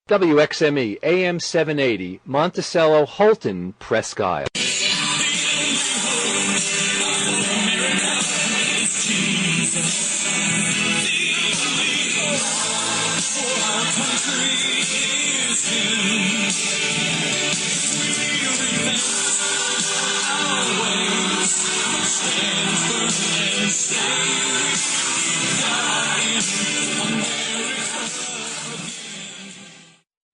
WXME AM 780, Monticello, Holton, Presque Isle.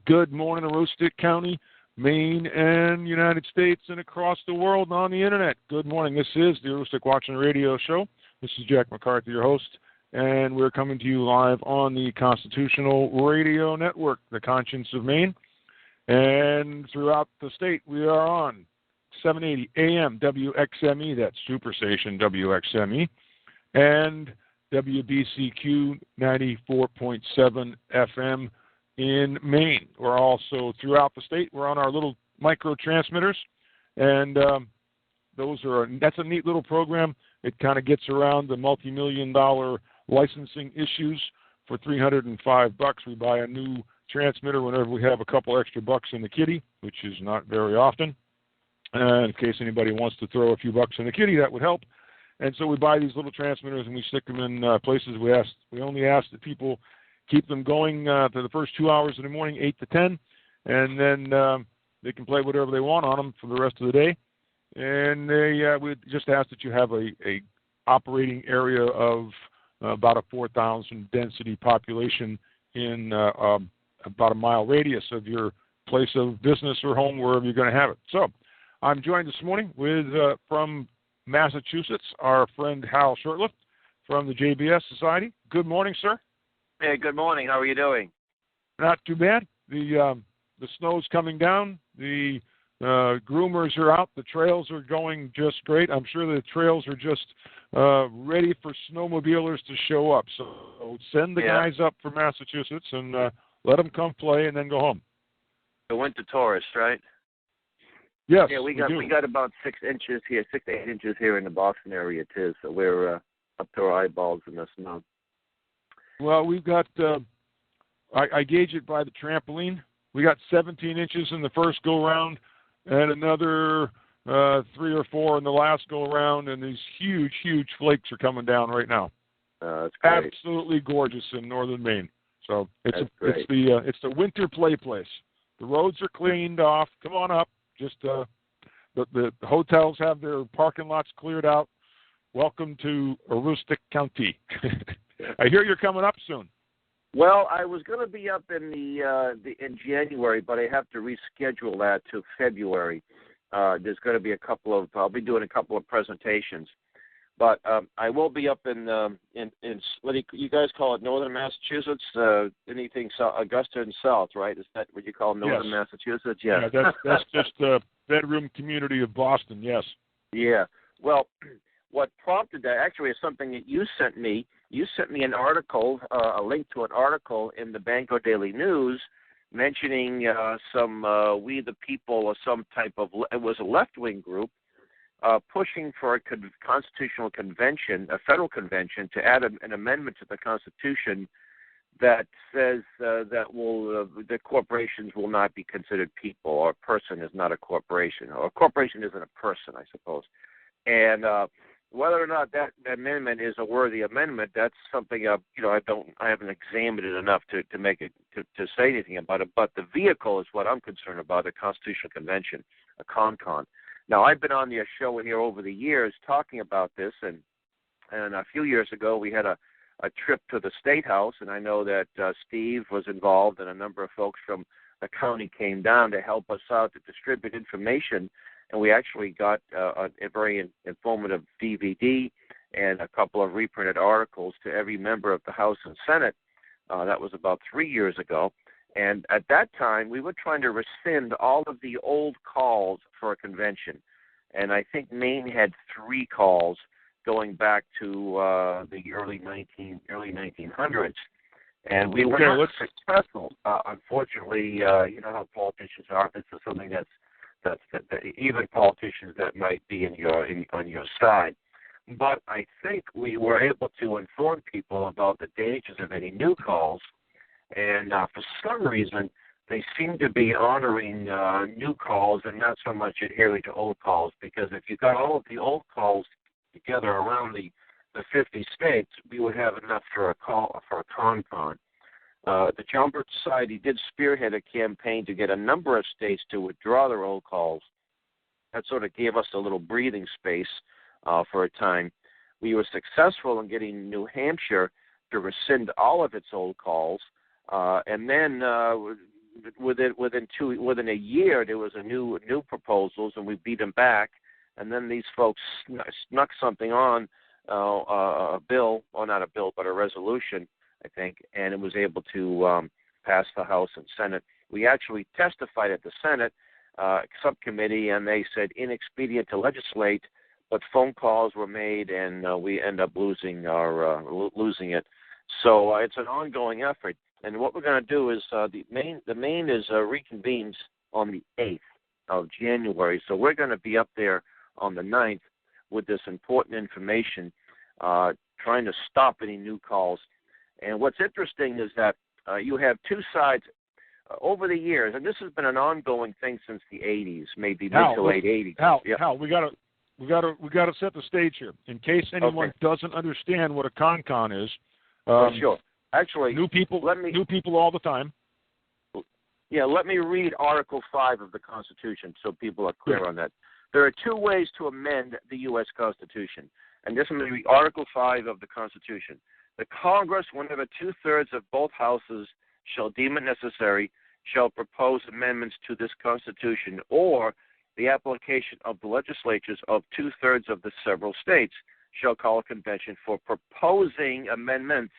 Good morning, Aroostook County, Maine, and United States, and across the world on the Internet. Good morning. This is the Aroostook Watgchman Radio Show. This is Jack McCarthy, your host, and we're coming to you live on the Constitutional Radio Network, the conscience of Maine. And throughout the state, we are on 780 AM WXME, that's Superstation WXME, and WBCQ 94.7 FM in Maine. We're also throughout the state. We're on our little micro transmitters, and that's a neat little program. It kind of gets around the multi-million-dollar licensing issues. For $305, we buy a new transmitter whenever we have a couple extra bucks in the kitty, which is not very often. In case anybody wants to throw a few bucks in the kitty, that would help. And so we buy these little transmitters and we stick them in places. We only ask that people keep them going to the first 2 hours in the morning, 8 to 10, and then they can play whatever they want on them for the rest of the day. And we just ask that you have a operating area of about a 4,000 density population in about a mile radius of your place of business or home, wherever you're going to have it. So I'm joined this morning with, from Massachusetts, our friend Hal Shurtleff from the JBS Society. Good morning, sir. Hey, good morning. How are you doing? Not too bad. The snow's coming down. The groomers are out. The trails are going just great. I'm sure the trails are just ready for snowmobilers to show up. So send the guys up from Massachusetts and let them come play and then go home. The winter tourists, right? Yes. Yeah, we got about 6 inches here, 6 to 8 inches here in the Boston area too. So we're up to our eyeballs in the snow. Well, we've got, I gauge it by the trampoline. We got 17 inches in the first go-round and another 3 or 4 in the last go-round, and these huge, huge flakes are coming down right now. That's great. Absolutely gorgeous in northern Maine. So it's the winter play place. The roads are cleaned off. Come on up. Just the hotels have their parking lots cleared out. Welcome to Aroostook County. I hear you're coming up soon. Well, I was going to be up in in January, but I have to reschedule that to February. There's going to be I'll be doing a couple of presentations, but I will be up in what do you guys call it, northern Massachusetts? Anything Augusta and South, right? Is that what you call northern Massachusetts? Yeah, that's just the bedroom community of Boston. Yes. Yeah. Well, what prompted that actually is something that you sent me. You sent me an article, a link to an article in the Bangor Daily News mentioning some We the People or some type of, it was a left-wing group, pushing for a constitutional convention, a federal convention, to add an amendment to the Constitution that says that corporations will not be considered people, or a person is not a corporation, or a corporation isn't a person, I suppose. And whether or not that amendment is a worthy amendment, that's something I haven't examined it enough to make it to say anything about it. But the vehicle is what I'm concerned about, the Constitutional Convention, a CONCON. Now, I've been on the show here over the years talking about this, and a few years ago we had a trip to the State House, and I know that Steve was involved, and a number of folks from the county came down to help us out to distribute information. And we actually got a very informative DVD and a couple of reprinted articles to every member of the House and Senate. That was about 3 years ago. And at that time, we were trying to rescind all of the old calls for a convention. And I think Maine had 3 calls going back to the early 1900s. And we were not successful. Unfortunately, you know how politicians are. This is something that's even politicians that might be on your side. But I think we were able to inform people about the dangers of any new calls. And for some reason, they seem to be honoring new calls and not so much adhering to old calls, because if you got all of the old calls together around the 50 states, we would have enough for a con-con. The John Birch Society did spearhead a campaign to get a number of states to withdraw their old calls. That sort of gave us a little breathing space for a time. We were successful in getting New Hampshire to rescind all of its old calls, and then within a year there was a new proposals, and we beat them back. And then these folks snuck something on a bill, or not a bill, but a resolution, I think, and it was able to pass the House and Senate. We actually testified at the Senate subcommittee, and they said inexpedient to legislate, but phone calls were made, and we end up losing it. So it's an ongoing effort. And what we're going to do is the Maine is reconvenes on the 8th of January, so we're going to be up there on the 9th with this important information, trying to stop any new calls. And what's interesting is that you have two sides over the years, and this has been an ongoing thing since the 80s, maybe mid to late 80s. Hal, we got to set the stage here in case anyone doesn't understand what a con-con is. Sure. Actually, new people all the time. Yeah, let me read Article 5 of the Constitution so people are clear on that. There are two ways to amend the U.S. Constitution, and this is going to be Article 5 of the Constitution. The Congress, whenever two-thirds of both houses shall deem it necessary, shall propose amendments to this Constitution, or the application of the legislatures of two-thirds of the several states shall call a convention for proposing amendments.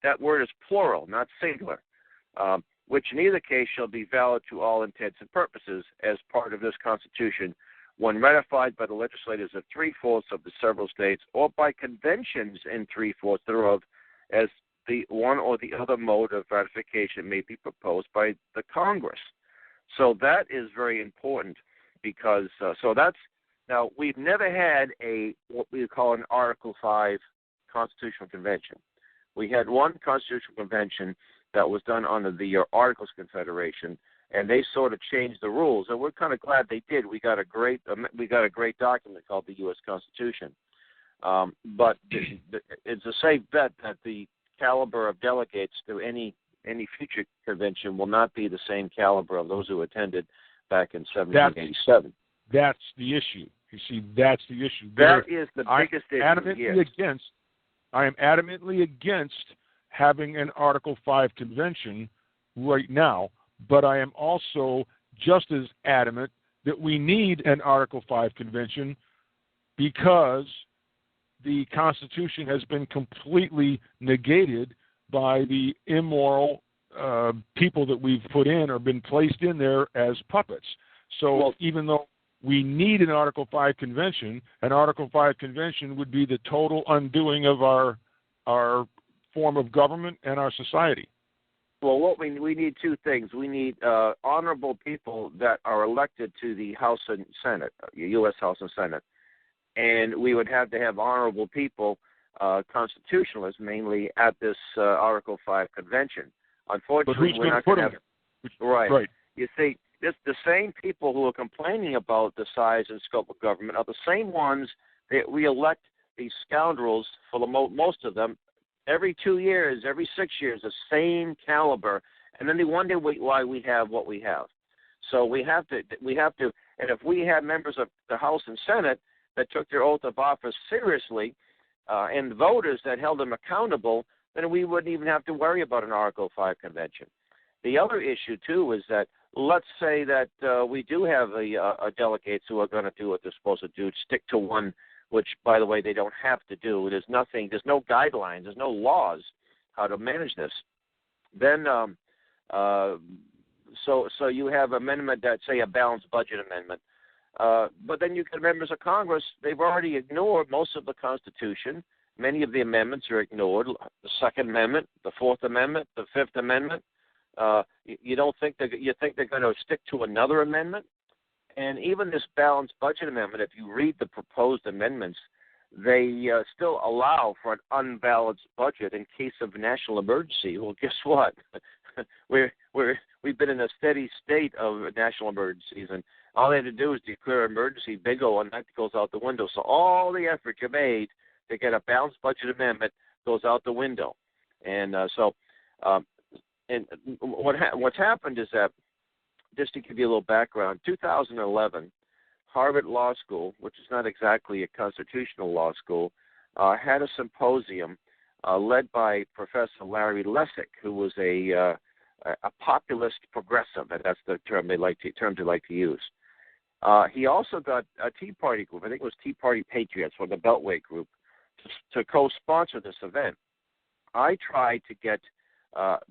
That word is plural, not singular, which in either case shall be valid to all intents and purposes as part of this Constitution, when ratified by the legislators of three-fourths of the several states, or by conventions in three-fourths thereof, as the one or the other mode of ratification may be proposed by the Congress. So that is very important, because now we've never had what we call an Article 5 Constitutional Convention. We had one Constitutional Convention that was done under the Articles of Confederation, and they sort of changed the rules, and we're kind of glad they did. We got a great document called the U.S. Constitution, but it's a safe bet that the caliber of delegates to any future convention will not be the same caliber of those who attended back in 1787. That's the issue. You see, that's the issue. That is the biggest issue. I am adamantly against having an Article 5 convention right now, but I am also just as adamant that we need an Article 5 convention, because the Constitution has been completely negated by the immoral people that we've put in or been placed in there as puppets. So even though we need an Article 5 convention, an Article 5 convention would be the total undoing of our form of government and our society. Well, what we need two things. We need honorable people that are elected to the House and Senate, U.S. House and Senate. And we would have to have honorable people, constitutionalists mainly, at this Article 5 convention. Unfortunately, we're not going to have it. Right. You see, the same people who are complaining about the size and scope of government are the same ones that we elect these scoundrels, for the most of them, every 2 years, every 6 years, the same caliber, and then they wonder why we have what we have. So we have to, and if we had members of the House and Senate that took their oath of office seriously, and voters that held them accountable, then we wouldn't even have to worry about an Article 5 convention. The other issue, too, is that let's say that we do have delegates who are going to do what they're supposed to do, stick to one, which, by the way, they don't have to do. There's no guidelines, there's no laws how to manage this. Then, so you have amendment that, say, a balanced budget amendment. But then you get members of Congress, they've already ignored most of the Constitution. Many of the amendments are ignored. The Second Amendment, the Fourth Amendment, the Fifth Amendment. You think they're going to stick to another amendment? And even this balanced budget amendment, if you read the proposed amendments, they still allow for an unbalanced budget in case of national emergency. Well, guess what? we're we've been in a steady state of national emergencies, and all they had to do is declare emergency, bingo, and that goes out the window. So all the effort you made to get a balanced budget amendment goes out the window. And and what's happened is that, just to give you a little background, 2011, Harvard Law School, which is not exactly a constitutional law school, had a symposium led by Professor Larry Lessig, who was a populist progressive, and that's the term they like to use. He also got a Tea Party group, I think it was Tea Party Patriots, or the Beltway group, to co-sponsor this event. I tried to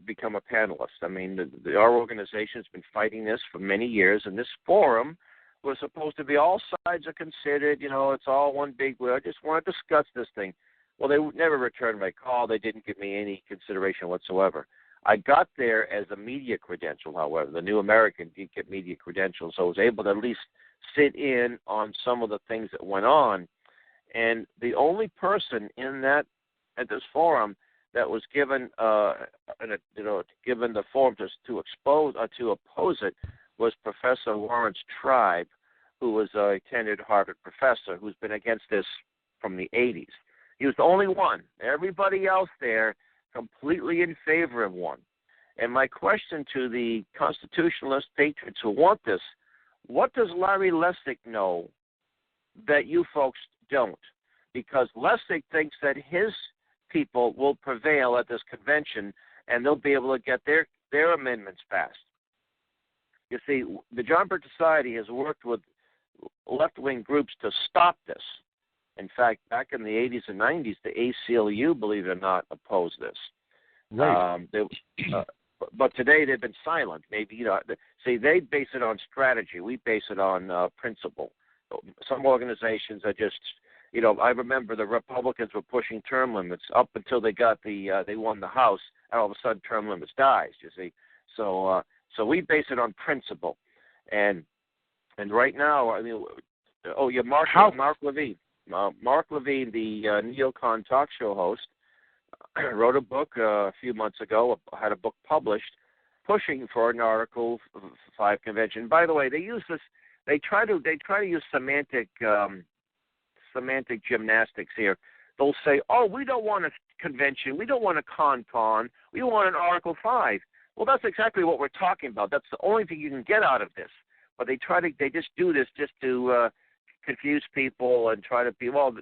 become a panelist. I mean, our organization's been fighting this for many years, and this forum was supposed to be all sides are considered. It's all one big. I just want to discuss this thing. Well, they never returned my call. They didn't give me any consideration whatsoever. I got there as a media credential, however. The New American did get media credentials, so I was able to at least sit in on some of the things that went on. And the only person at this forum that was given given the forum to oppose it was Professor Lawrence Tribe, who was a tenured Harvard professor who's been against this from the 80s. He was the only one. Everybody else there completely in favor of one. And my question to the constitutionalist patriots who want this, what does Larry Lessig know that you folks don't? Because Lessig thinks that his people will prevail at this convention and they'll be able to get their amendments passed. You see, the John Birch Society has worked with left-wing groups to stop this. In fact, back in the 80s and 90s, the ACLU, believe it or not, opposed this. Right. But today they've been silent. Maybe, see, they base it on strategy. We base it on principle. Some organizations are just, I remember the Republicans were pushing term limits up until they got they won the House, and all of a sudden term limits dies, you see. So we base it on principle. And right now, Mark Levine. Mark Levine, the neocon talk show host, wrote a book a few months ago, had a book published, pushing for an Article 5 convention. By the way, they use this. They try to use semantic gymnastics here. They'll say, "Oh, we don't want a convention. We don't want a con. We want an Article 5." Well, that's exactly what we're talking about. That's the only thing you can get out of this. But they just do this just to confuse people and try to be, no,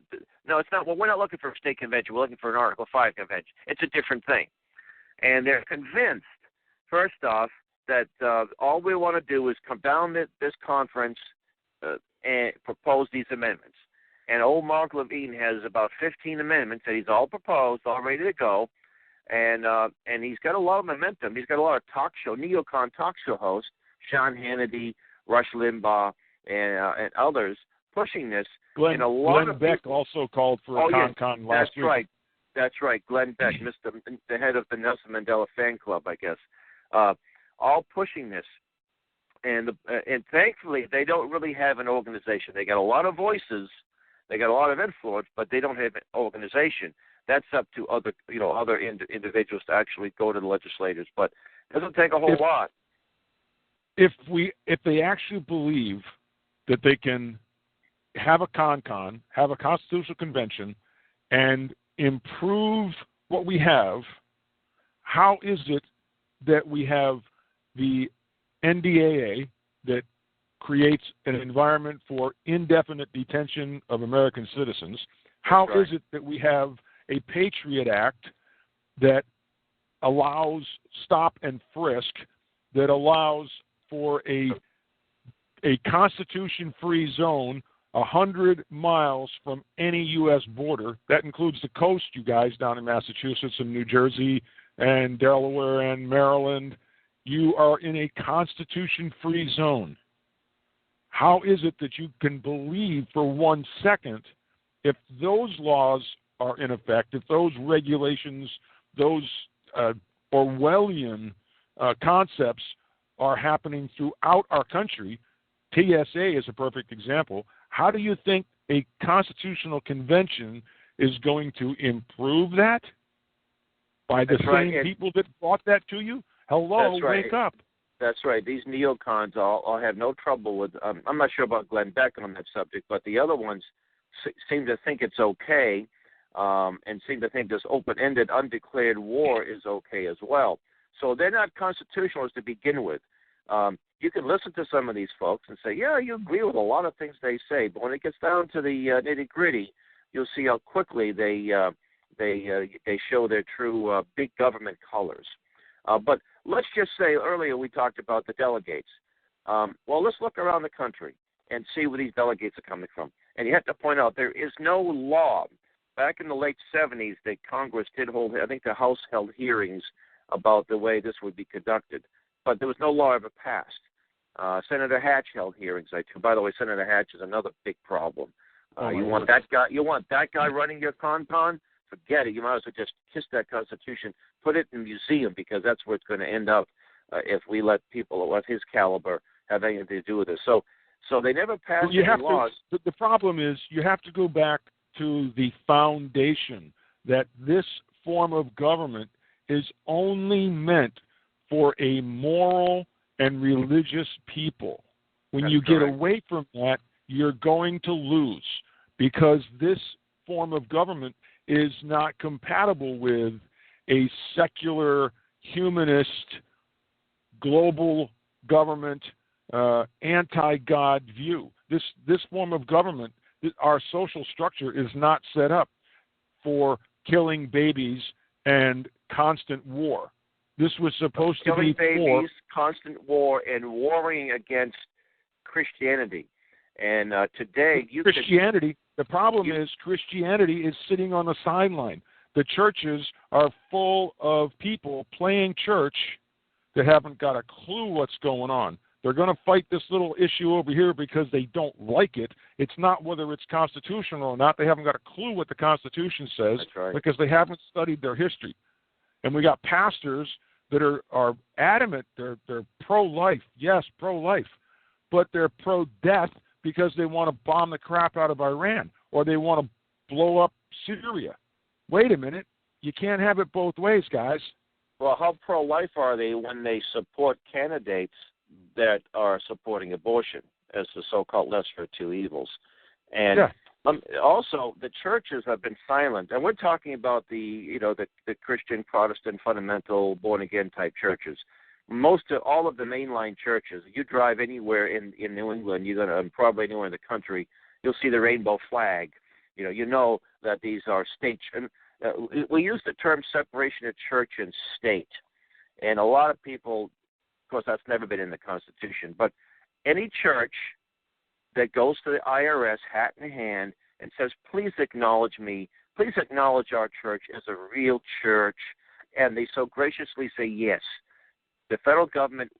it's not. Well, we're not looking for a state convention. We're looking for an Article 5 convention. It's a different thing. And they're convinced, first off, that all we want to do is come down this conference and propose these amendments. And old Mark Levine has about 15 amendments that he's all proposed, all ready to go. And he's got a lot of momentum. He's got a lot of neocon talk show hosts, Sean Hannity, Rush Limbaugh, and others pushing this. Glenn Beck also called for a con last week. That's right. Glenn Beck, the head of the Nelson Mandela fan club, I guess, all pushing this. And thankfully, they don't really have an organization. They got a lot of voices, they got a lot of influence, but they don't have an organization. That's up to other individuals to actually go to the legislators. But it doesn't take a whole lot. If they actually believe that they can have a con, have a constitutional convention, and improve what we have, how is it that we have the NDAA that creates an environment for indefinite detention of American citizens? How is it that we have a Patriot Act that allows stop and frisk, that allows for a Constitution-free zone 100 miles from any U.S. border? That includes the coast, you guys, down in Massachusetts and New Jersey and Delaware and Maryland. You are in a Constitution-free zone. How is it that you can believe for 1 second, if those laws are in effect, if those regulations, those Orwellian concepts are happening throughout our country? TSA is a perfect example. How do you think a constitutional convention is going to improve that? By the same people that brought that to you? Hello, wake up. That's right. These neocons all have no trouble with. I'm not sure about Glenn Beck on that subject, but the other ones seem to think it's okay, and seem to think this open-ended, undeclared war is okay as well. So they're not constitutionalists to begin with. You can listen to some of these folks and say, yeah, you agree with a lot of things they say, but when it gets down to the nitty-gritty, you'll see how quickly they show their true big government colors. But let's just say earlier we talked about the delegates. Well, let's look around the country and see where these delegates are coming from. And you have to point out there is no law. Back in the late 70s, the Congress did hold, I think the House held hearings about the way this would be conducted. But there was no law ever passed. Senator Hatch held hearings. By the way, Senator Hatch is another big problem. You want that guy running your con-con? Forget it. You might as well just kiss that Constitution, put it in a museum, because that's where it's going to end up if we let people of his caliber have anything to do with it. So they never passed any laws. The problem is you have to go back to the foundation that this form of government is only meant for a moral and religious people. When you get away from that, you're going to lose, because this form of government is not compatible with a secular, humanist, global government, anti-God view. This form of government, our social structure is not set up for killing babies and constant war. This was supposed to be babies, constant war, and warring against Christianity. And today, the problem is Christianity is sitting on the sideline. The churches are full of people playing church that haven't got a clue what's going on. They're going to fight this little issue over here because they don't like it. It's not whether it's constitutional or not. They haven't got a clue what the Constitution says because they haven't studied their history. And we got pastors that are adamant. They're pro-life. Yes, pro-life. But they're pro-death because they want to bomb the crap out of Iran or they want to blow up Syria. Wait a minute. You can't have it both ways, guys. Well, how pro-life are they when they support candidates that are supporting abortion as the so-called lesser of two evils? And also, the churches have been silent, and we're talking about the Christian, Protestant, fundamental, born-again type churches. All of the mainline churches, you drive anywhere in New England, you're going to, probably anywhere in the country, you'll see the rainbow flag. You know that these are state. We use the term separation of church and state, and a lot of people, of course, that's never been in the Constitution, but any church that goes to the IRS, hat in hand, and says, please acknowledge me, please acknowledge our church as a real church, and they so graciously say yes. The federal government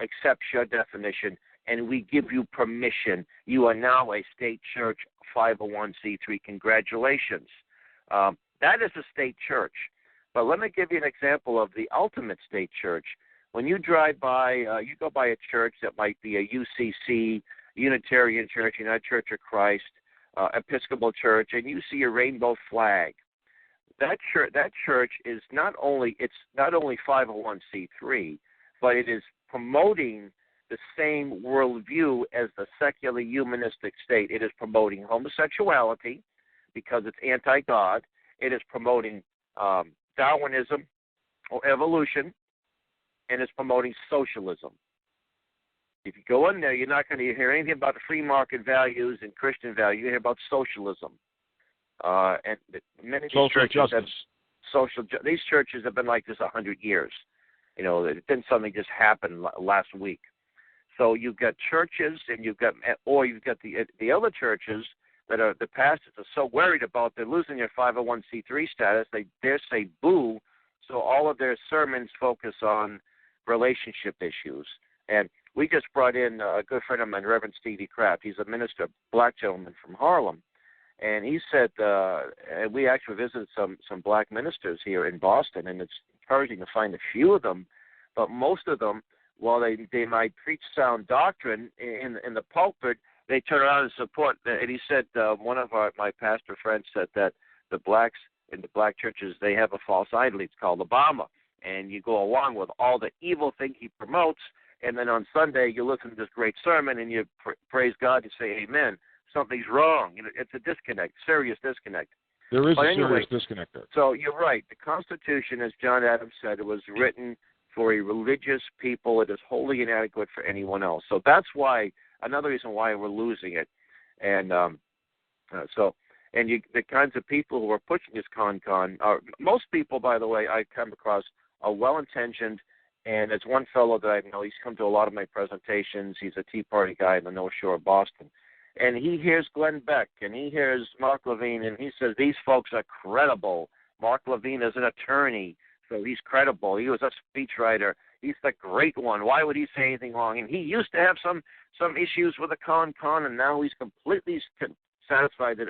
accepts your definition, and we give you permission. You are now a state church, 501c3. Congratulations. That is a state church. But let me give you an example of the ultimate state church. When you drive by, you go by a church that might be a UCC, Unitarian Church, United Church of Christ, Episcopal Church, and you see a rainbow flag. That church is not only 501c3, but it is promoting the same worldview as the secular humanistic state. It is promoting homosexuality because it's anti-God. It is promoting Darwinism or evolution, and it's promoting socialism. If you go in there, you're not going to hear anything about the free market values and Christian values. You hear about socialism. And many of these these churches have been like this 100 years. It didn't suddenly just happen last week. So you've got churches, and you've got the other churches that are the pastors are so worried about they're losing their 501c3 status, they dare say boo. So all of their sermons focus on relationship issues. And we just brought in a good friend of mine, Reverend Stevie Kraft. He's a minister, a black gentleman from Harlem. And he said, and we actually visited some black ministers here in Boston, and it's encouraging to find a few of them, but most of them, while they might preach sound doctrine in the pulpit, they turn around and support. And he said, one of my pastor friends said that the blacks in the black churches, they have a false idol. It's called Obama. and you go along with all the evil thing he promotes, and then on Sunday you listen to this great sermon and you praise God, you say amen. Something's wrong. It's a disconnect, serious disconnect. There is a serious disconnect there. So you're right. The Constitution, as John Adams said, it was written for a religious people. It is wholly inadequate for anyone else. So that's why, another reason why we're losing it. And the kinds of people who are pushing this con are, most people, by the way, I come across are well-intentioned. And there's one fellow that I know, he's come to a lot of my presentations. He's a Tea Party guy in the North Shore of Boston. And he hears Glenn Beck, and he hears Mark Levine, and he says, these folks are credible. Mark Levine is an attorney, so he's credible. He was a speechwriter. He's the great one. Why would he say anything wrong? And he used to have some issues with the con, and now he's completely satisfied that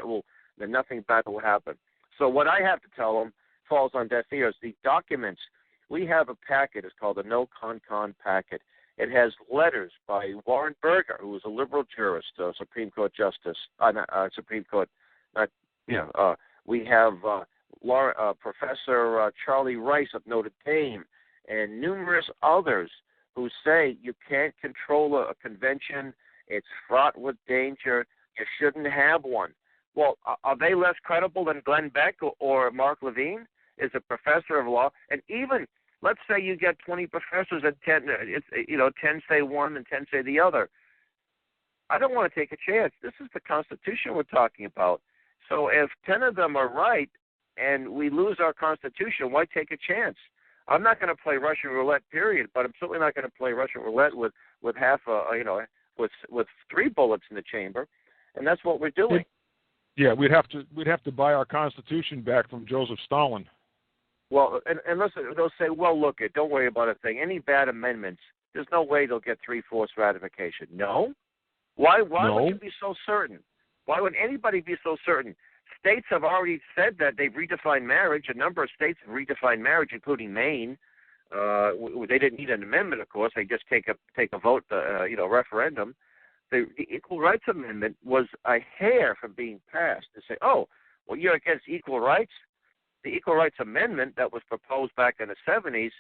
nothing bad will happen. So what I have to tell him falls on deaf ears. The documents, we have a packet. It's called the No Con packet. It has letters by Warren Burger, who was a liberal jurist, Supreme Court justice, Supreme Court. We have Professor Charlie Rice of Notre Dame, and numerous others who say you can't control a convention. It's fraught with danger. You shouldn't have one. Well, are they less credible than Glenn Beck or Mark Levine? Is a professor of law, and even. Let's say you get 20 professors and 10 say one and 10 say the other. I don't want to take a chance. This is the Constitution we're talking about. So if 10 of them are right and we lose our Constitution, why take a chance? I'm not going to play Russian roulette, period, but I'm certainly not going to play Russian roulette with with 3 bullets in the chamber, and that's what we're doing. Yeah, we'd have to buy our Constitution back from Joseph Stalin. Well, and listen, they'll say, well, look, don't worry about a thing. Any bad amendments, there's no way they'll get 3/4 ratification. No? Why would you be so certain? Why would anybody be so certain? States have already said that they've redefined marriage. A number of states have redefined marriage, including Maine. They didn't need an amendment, of course. They just take a vote, referendum. The Equal Rights Amendment was a hair from being passed to say, oh, well, you're against equal rights? The Equal Rights Amendment that was proposed back in the 70s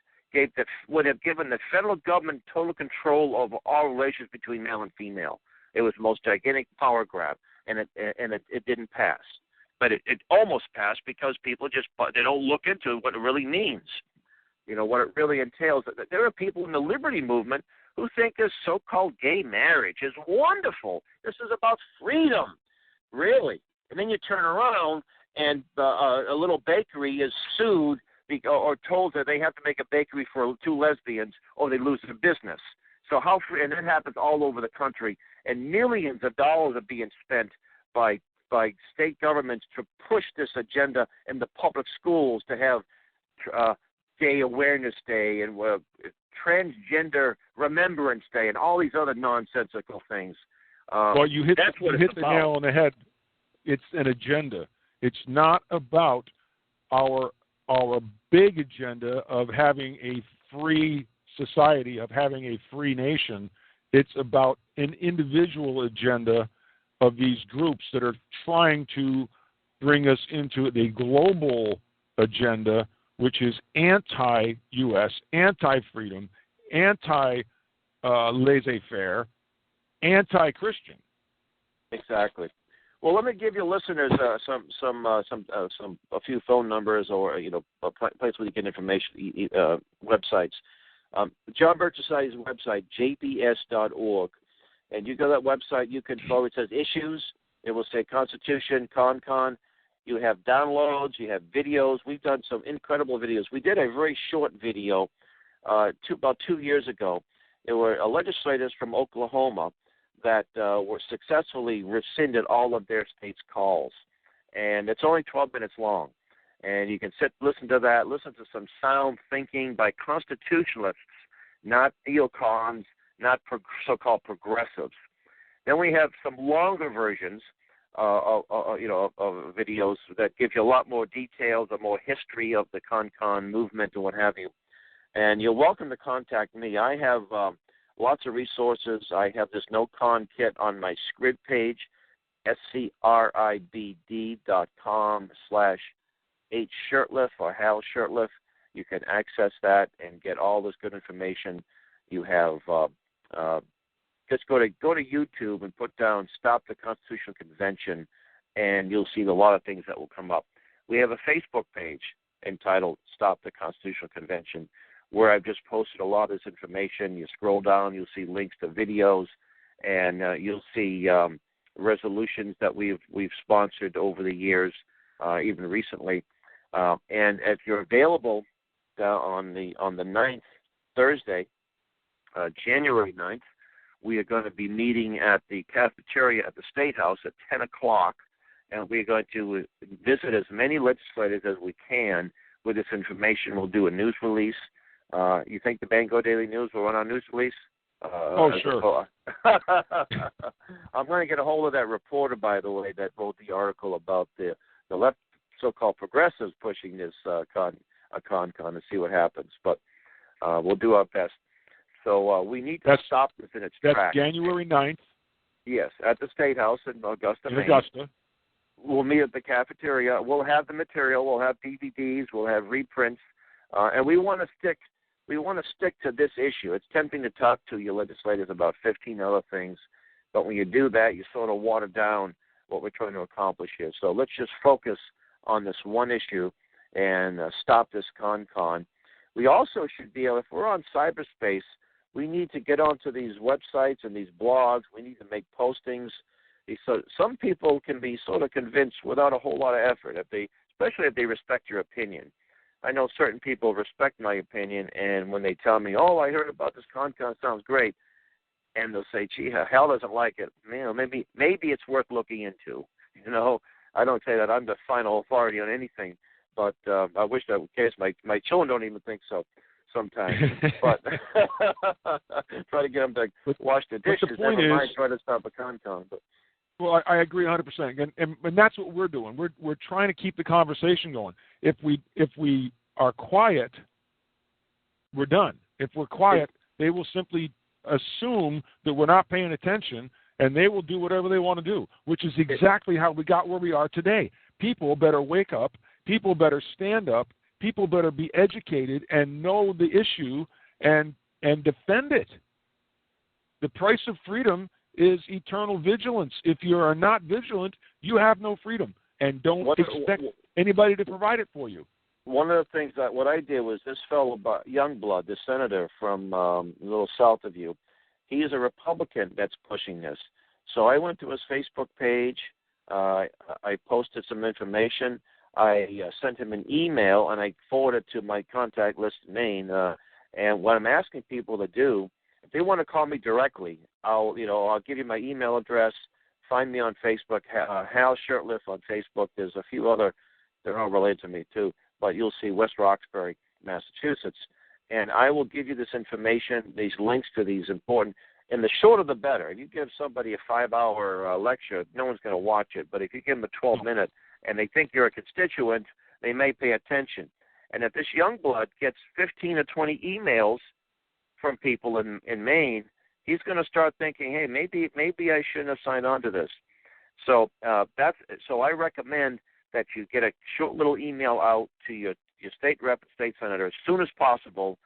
would have given the federal government total control over all relations between male and female. It was the most gigantic power grab, and it didn't pass. But it almost passed because people they don't look into what it really means, what it really entails. There are people in the liberty movement who think this so-called gay marriage is wonderful. This is about freedom, really. And then you turn around and a little bakery is sued or told that they have to make a bakery for 2 lesbians or they lose their business. So and that happens all over the country, and millions of dollars are being spent by state governments to push this agenda in the public schools to have Gay Awareness Day and Transgender Remembrance Day and all these other nonsensical things. Well, you hit the nail on the head. It's an agenda. It's not about our big agenda of having a free society, of having a free nation. It's about an individual agenda of these groups that are trying to bring us into the global agenda, which is anti-U.S., anti-freedom, anti-laissez-faire, anti-Christian. Exactly. Well, let me give your listeners a few phone numbers or a place where you get information, websites. John Birch Society's website, jbs.org, and you go to that website. You can follow. It says issues. It will say Constitution, Con. You have downloads. You have videos. We've done some incredible videos. We did a very short video about 2 years ago. There were legislators from Oklahoma that were successfully rescinded all of their state's calls. And it's only 12 minutes long. And you can listen to that, listen to some sound thinking by constitutionalists, not neocons, not so-called progressives. Then we have some longer versions of videos that give you a lot more details, a more history of the con movement and what have you. And you're welcome to contact me. I have lots of resources. I have this No Con kit on my Scribd page, scribd.com/H Shurtleff or Hal Shurtleff. You can access that and get all this good information. You have just go to YouTube and put down "Stop the Constitutional Convention," and you'll see a lot of things that will come up. We have a Facebook page entitled "Stop the Constitutional Convention," where I've just posted a lot of this information. You scroll down, you'll see links to videos, and you'll see resolutions that we've sponsored over the years, even recently. And if you're available on the 9th, Thursday, January 9th, we are going to be meeting at the cafeteria at the State House at 10 o'clock, and we're going to visit as many legislators as we can with this information. We'll do a news release. You think the Bangor Daily News will run our news release? Sure. I'm going to get a hold of that reporter, by the way, that wrote the article about the left, so-called progressives pushing this con and see what happens. But we'll do our best. So we need to stop this in its tracks. That's January 9th. Yes, at the State House in Augusta, Maine. Augusta. We'll meet at the cafeteria. We'll have the material. We'll have DVDs. We'll have reprints. And we want to stick to this issue. It's tempting to talk to your legislators about 15 other things, but when you do that, you sort of water down what we're trying to accomplish here. So let's just focus on this one issue and stop this con. We also should be able, if we're on cyberspace, we need to get onto these websites and these blogs. We need to make postings. So some people can be sort of convinced without a whole lot of effort, especially if they respect your opinion. I know certain people respect my opinion, and when they tell me, "Oh, I heard about this con, sounds great," and they'll say, "Gee, hell doesn't like it." Maybe it's worth looking into. I don't say that I'm the final authority on anything, but I wish that was the case. My children don't even think so sometimes. But try to get them to wash the dishes. The point never mind try to stop a con. But well, I agree 100%, and that's what we're doing. We're trying to keep the conversation going. If we are quiet, we're done. If we're quiet, they will simply assume that we're not paying attention, and they will do whatever they want to do, which is exactly how we got where we are today. People better wake up. People better stand up. People better be educated and know the issue and defend it. The price of freedom is eternal vigilance. If you are not vigilant, you have no freedom, and don't expect anybody to provide it for you. One of the things what I did was this fellow Youngblood, the senator from a little south of you, he's a Republican that's pushing this. So I went to his Facebook page. I posted some information. I sent him an email, and I forwarded it to my contact list in Maine. And what I'm asking people to do, if they want to call me directly, I'll give you my email address. Find me on Facebook, Hal Shurtleff on Facebook. There's a few other, they're all related to me too, but you'll see West Roxbury, Massachusetts. And I will give you this information, these links to these important, and the shorter the better. If you give somebody a 5-hour lecture, no one's going to watch it. But if you give them a 12-minute and they think you're a constituent, they may pay attention. And if this Youngblood gets 15 or 20 emails from people in Maine, he's going to start thinking, hey, maybe I shouldn't have signed on to this. So I recommend that you get a short little email out to your state rep and state senator as soon as possible.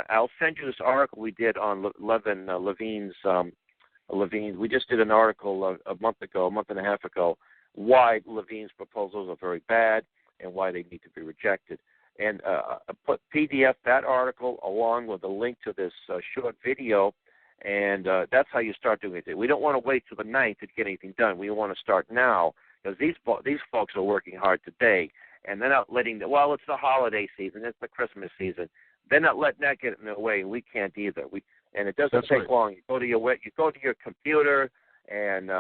I'll send you this article we did on Levine's. Levine. We just did an article a month and a half ago, why Levine's proposals are very bad and why they need to be rejected. And put PDF that article along with a link to this short video, and that's how you start doing it. We don't want to wait till the 9th to get anything done. We want to start now because these folks are working hard today, and they're not letting it's the holiday season, it's the Christmas season. They're not letting that get in the way. We can't either. And it doesn't take long. You go to your computer and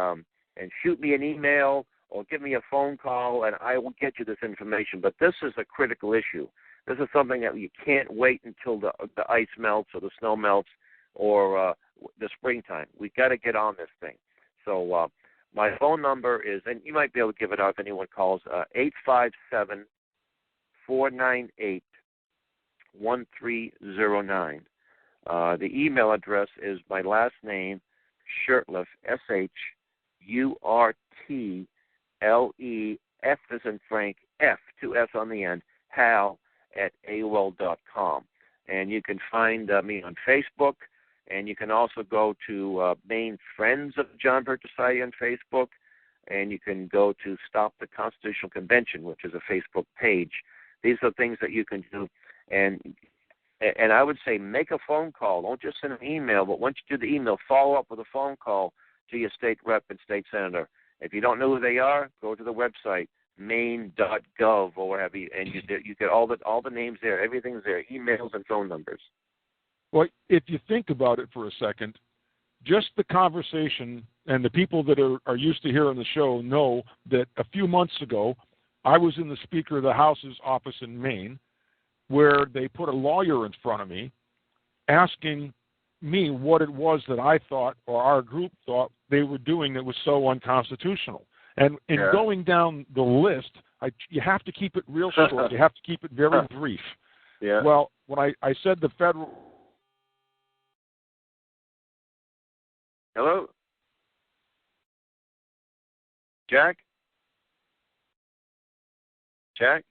shoot me an email or give me a phone call, and I will get you this information. But this is a critical issue. This is something that you can't wait until the ice melts or the snow melts or the springtime. We've got to get on this thing. So my phone number is, and you might be able to give it out if anyone calls, 857-498-1309. The email address is my last name, Shurtleff, SHURTLEF, F as in Frank, F, 2 F on the end, Hal maine.gov@aol.com. And you can find me on Facebook, and you can also go to Maine Friends of the John Birch Society on Facebook, and you can go to Stop the Constitutional Convention, which is a Facebook page. These are things that you can do. And I would say make a phone call. Don't just send an email, but once you do the email, follow up with a phone call to your state rep and state senator. If you don't know who they are, go to the website, maine.gov or whatever, and you get all the names there. Everything's there, emails and phone numbers. Well, if you think about it for a second, just the conversation, and the people that are used to hearing the show know that a few months ago, I was in the Speaker of the House's office in Maine, where they put a lawyer in front of me asking me what it was that I thought or our group thought they were doing that was so unconstitutional. And in going down the list, you have to keep it real short. You have to keep it very brief. Yeah. Well, when I said the federal... Hello? Jack? Jack?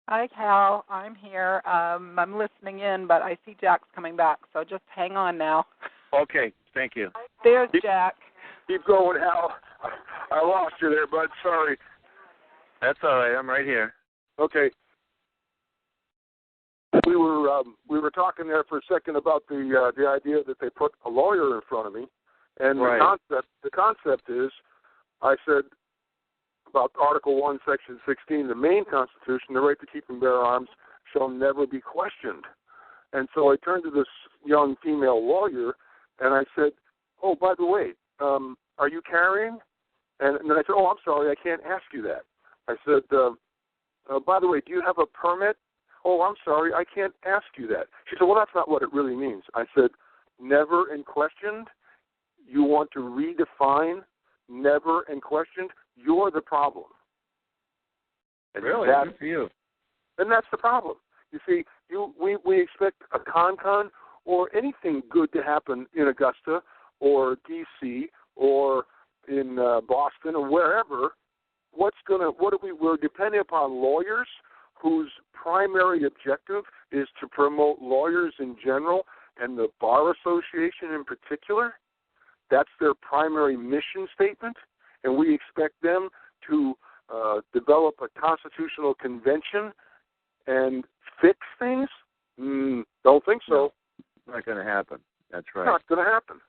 Hi, Cal. I'm here. I'm listening in, but I see Jack's coming back, so just hang on now. Okay, thank you. There's Jack. Keep going, Hal. I lost you there, bud. Sorry. That's all right. I'm right here. Okay. We were talking there for a second about the idea that they put a lawyer in front of me, and right. the concept is, I said about Article 1, Section 16, the Maine Constitution, the right to keep and bear arms shall never be questioned. And so I turned to this young female lawyer, and I said, "Oh, by the way, are you carrying?" And then I said, "Oh, I'm sorry, I can't ask you that." I said, "By the way, do you have a permit?" "Oh, I'm sorry, I can't ask you that." She said, "Well, that's not what it really means." I said, "Never and questioned? You want to redefine never and questioned? You're the problem." And really? Good for you. And that's the problem. You see, we expect a con or anything good to happen in Augusta or D.C. or in Boston or wherever. We're depending upon lawyers whose primary objective is to promote lawyers in general and the Bar Association in particular. That's their primary mission statement, and we expect them to develop a constitutional convention and fix things? Don't think so. No, not going to happen. That's right. Not going to happen.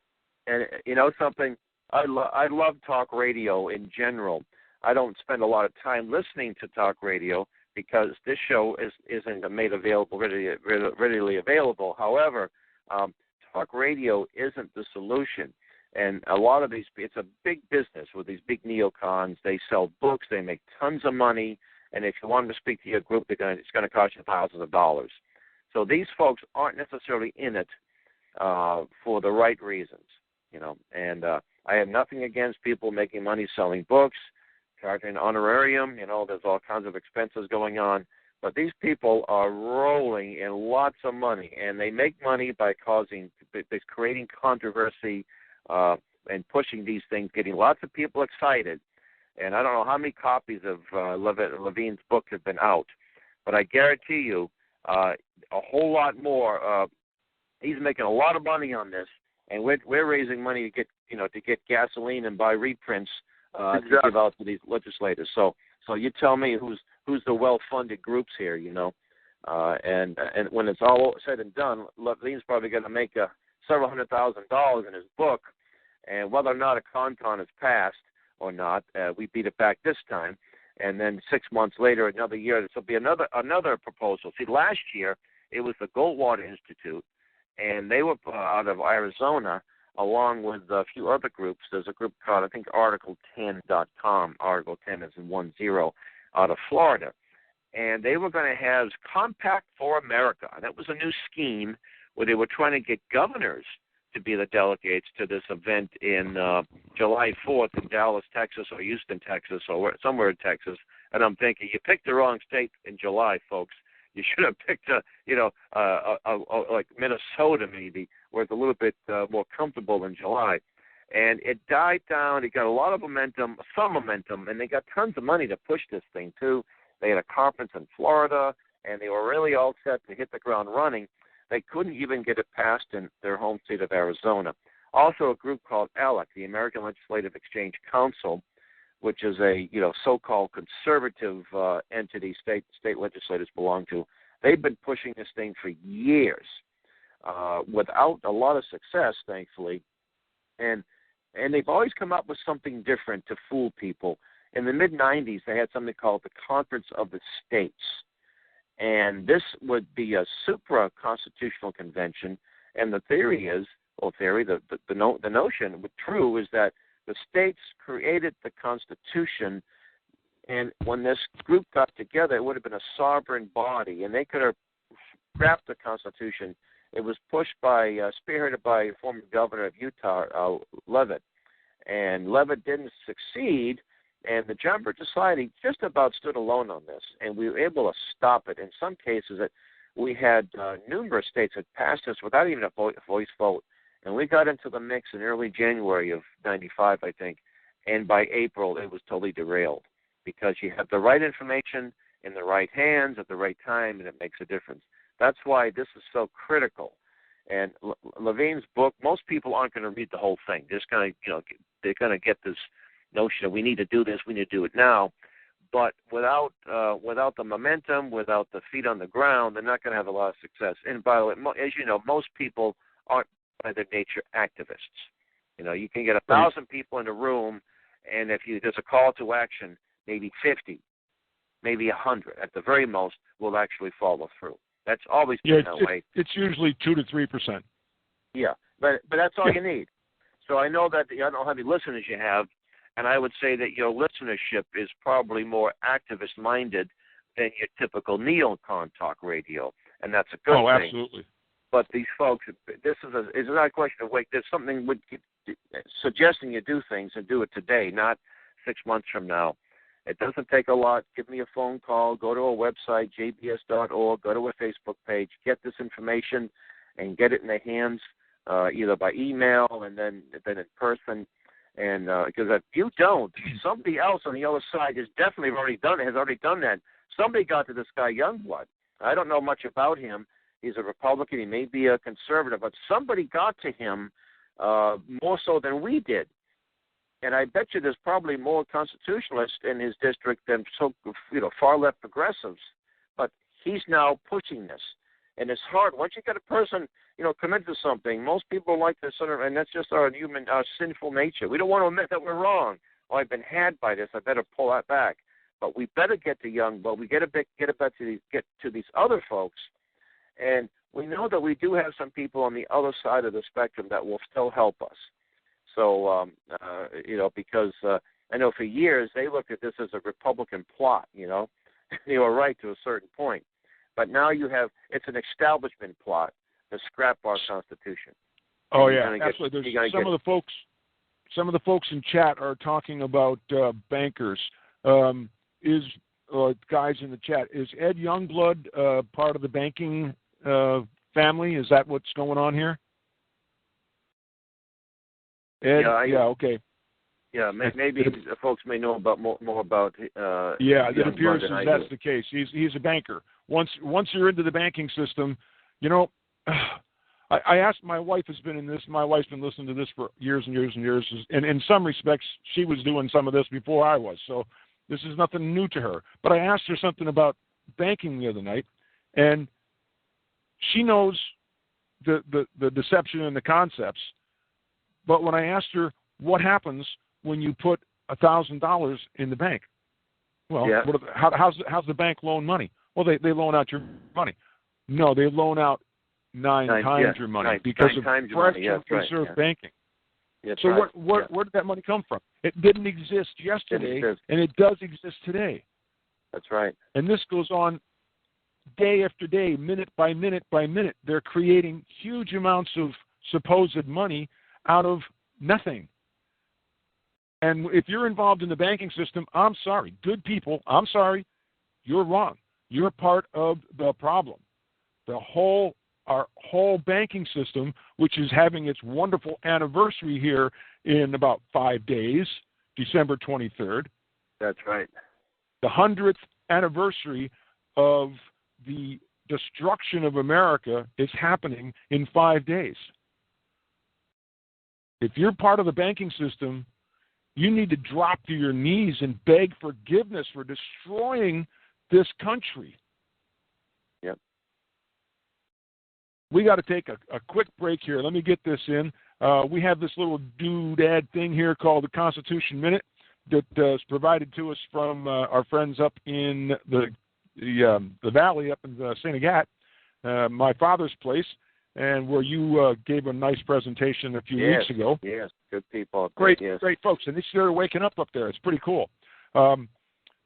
And you know something? I love talk radio in general. I don't spend a lot of time listening to talk radio because this show isn't made available readily available. However, talk radio isn't the solution. And a lot of these, it's a big business with these big neocons. They sell books. They make tons of money. And if you want them to speak to your group, it's going to cost you thousands of dollars. So these folks aren't necessarily in it for the right reasons, you know. And I have nothing against people making money selling books, charging an honorarium. You know, there's all kinds of expenses going on. But these people are rolling in lots of money, and they make money by creating controversy and pushing these things, getting lots of people excited. And I don't know how many copies of Levine's book have been out, but I guarantee you a whole lot more. He's making a lot of money on this, and we're raising money to get gasoline and buy reprints exactly. to give out to these legislators. So you tell me who's the well-funded groups here, you know, and when it's all said and done, Levine's probably going to make several $100,000 in his book, and whether or not a con is passed or not, we beat it back this time, and then 6 months later, another year, this will be another proposal. See, last year it was the Goldwater Institute, and they were out of Arizona, along with a few other groups. There's a group called, I think, Article10.com. Article 10 is in 10, out of Florida, and they were going to have Compact for America. That was a new scheme where they were trying to get governors to be the delegates to this event in July 4th in Dallas, Texas, or Houston, Texas, or somewhere in Texas. And I'm thinking, you picked the wrong state in July, folks. You should have picked like Minnesota maybe, where it's a little bit more comfortable in July. And it died down. It got a lot of momentum, some momentum, and they got tons of money to push this thing, too. They had a conference in Florida, and they were really all set to hit the ground running. They couldn't even get it passed in their home state of Arizona. Also, a group called ALEC, the American Legislative Exchange Council, which is a so-called conservative entity state legislators belong to. They've been pushing this thing for years without a lot of success, thankfully. And they've always come up with something different to fool people. In the mid-'90s, they had something called the Conference of the States. And this would be a supra-constitutional convention. And the theory is, the notion, true, is that the states created the Constitution, and when this group got together, it would have been a sovereign body, and they could have scrapped the Constitution. It was pushed spearheaded by former governor of Utah, Leavitt. And Leavitt didn't succeed, and the John Birch Society just about stood alone on this, and we were able to stop it. In some cases, we had numerous states that passed this without even a voice vote, and we got into the mix in early January of '95, I think, and by April it was totally derailed because you have the right information in the right hands at the right time, and it makes a difference. That's why this is so critical. And Levine's book, most people aren't going to read the whole thing. They're just going to, they're going to get this notion of we need to do this, we need to do it now. But without the momentum, without the feet on the ground, they're not going to have a lot of success. And by the way, as you know, most people aren't by their nature activists. You can get 1,000 people in a room, and if there's a call to action, maybe 50, maybe 100 at the very most will actually follow through. That's always been that way. It's usually 2 to 3%. Yeah, but that's all you need. So I know that I don't know how many listeners you have, and I would say that your listenership is probably more activist-minded than your typical neocon talk radio, and that's a good thing. Oh, absolutely. But these folks, this is not a question of wait. There's something suggesting you do things and do it today, not 6 months from now. It doesn't take a lot. Give me a phone call. Go to our website, jbs.org. Go to our Facebook page. Get this information and get it in their hands, either by email and then in person. And because if you don't, somebody else on the other side has already done that. Somebody got to this guy Youngblood. I don't know much about him. He's a Republican. He may be a conservative, but somebody got to him more so than we did. And I bet you there's probably more constitutionalists in his district than far left progressives. But he's now pushing this, and it's hard. Once you get a person, commit to something, most people like to and that's just our sinful nature. We don't want to admit that we're wrong. Oh, I've been had by this. I better pull that back. But we better get to Youngblood. We get to these other folks, and we know that we do have some people on the other side of the spectrum that will still help us. So, because I know for years they looked at this as a Republican plot, They were right to a certain point. But now it's an establishment plot to scrap our Constitution. Oh, yeah, absolutely. Some of the folks in chat are talking about bankers. Guys in the chat, is Ed Youngblood part of the banking family? Is that what's going on here? Ed? Yeah, okay. Yeah, maybe folks may know about more about. It appears that's the case. He's a banker. Once you're into the banking system, I asked my wife has been in this. My wife's been listening to this for years and years and years. And in some respects, she was doing some of this before I was. So this is nothing new to her. But I asked her something about banking the other night, and she knows the deception and the concepts. But when I asked her what happens when you put $1,000 in the bank, well, how's the bank loan money? Well, they loan out your money. No, they loan out nine times your money because of fractional reserve banking. So where did that money come from? It didn't exist yesterday, and it does exist today. That's right. And this goes on day after day, minute by minute by minute. They're creating huge amounts of supposed money out of nothing. And if you're involved in the banking system, I'm sorry. Good people, I'm sorry. You're wrong. You're part of the problem. The whole our whole banking system, which is having its wonderful anniversary here in about 5 days, December 23rd. That's right. The 100th anniversary of the destruction of America is happening in 5 days. If you're part of the banking system, you need to drop to your knees and beg forgiveness for destroying this country. Yep. We got to take a quick break here. Let me get this in. We have this little doodad thing here called the Constitution Minute that is provided to us from our friends up in the valley, up in St. Agathe, my father's place, and where you gave a nice presentation a few weeks ago. Yes, good people. Great, yes. Great folks, and they're waking up there. It's pretty cool.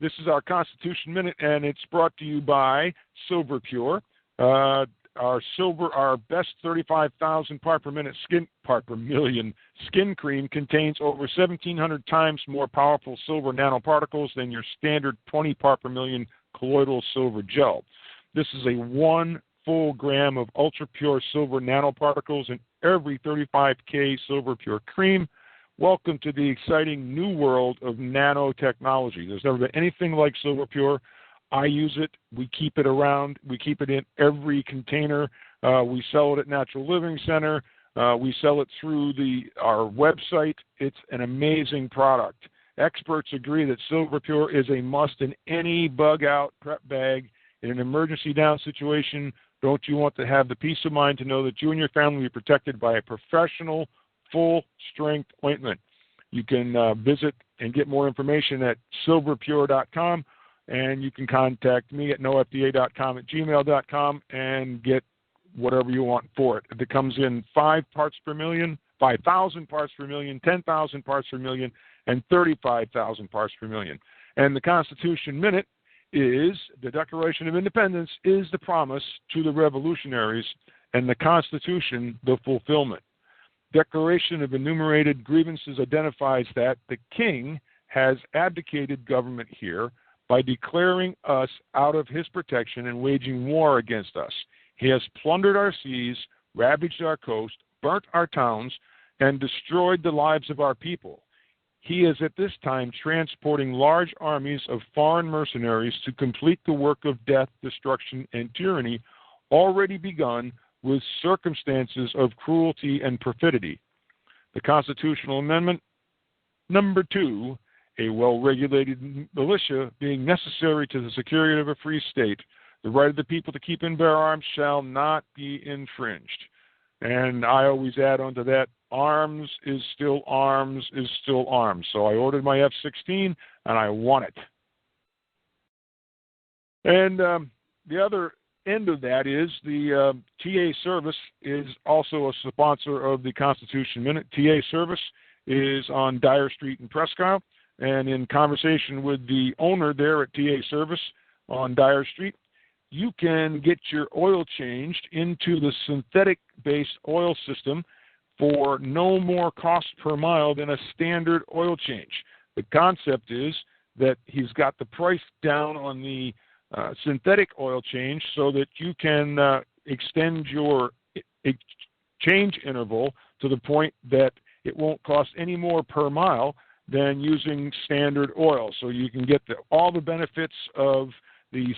This is our Constitution Minute, and it's brought to you by Silver Pure. Our best 35,000 part per million skin cream contains over 1,700 times more powerful silver nanoparticles than your standard 20 part per million colloidal silver gel. This is a 1 full gram of ultra pure silver nanoparticles in every 35K Silver Pure cream. Welcome to the exciting new world of nanotechnology. There's never been anything like Silver Pure. I use it. We keep it around. We keep it in every container. We sell it at Natural Living Center. We sell it through our website. It's an amazing product. Experts agree that Silver Pure is a must in any bug-out prep bag. In an emergency down situation, don't you want to have the peace of mind to know that you and your family will be protected by a professional, full-strength ointment? You can visit and get more information at silverpure.com. And you can contact me at nofda.com at gmail.com and get whatever you want for it. If it comes in 5 parts per million, 5,000 parts per million, 10,000 parts per million, and 35,000 parts per million. And the Constitution Minute is, the Declaration of Independence is the promise to the revolutionaries, and the Constitution the fulfillment. Declaration of Enumerated Grievances identifies that the king has abdicated government here by declaring us out of his protection and waging war against us. He has plundered our seas, ravaged our coast, burnt our towns, and destroyed the lives of our people. He is at this time transporting large armies of foreign mercenaries to complete the work of death, destruction, and tyranny already begun with circumstances of cruelty and perfidy. The Constitutional Amendment, number 2, a well-regulated militia being necessary to the security of a free state, the right of the people to keep and bear arms shall not be infringed. And I always add on to that, arms is still arms is still arms. So I ordered my F-16, and I won it. And the other end of that is the TA Service is also a sponsor of the Constitution Minute. TA Service is on Dyer Street in Presque Isle. And in conversation with the owner there at TA Service on Dyer Street, you can get your oil changed into the synthetic-based oil system for no more cost per mile than a standard oil change. The concept is that he's got the price down on the synthetic oil change so that you can extend your change interval to the point that it won't cost any more per mile than using standard oil. So you can get all the benefits of the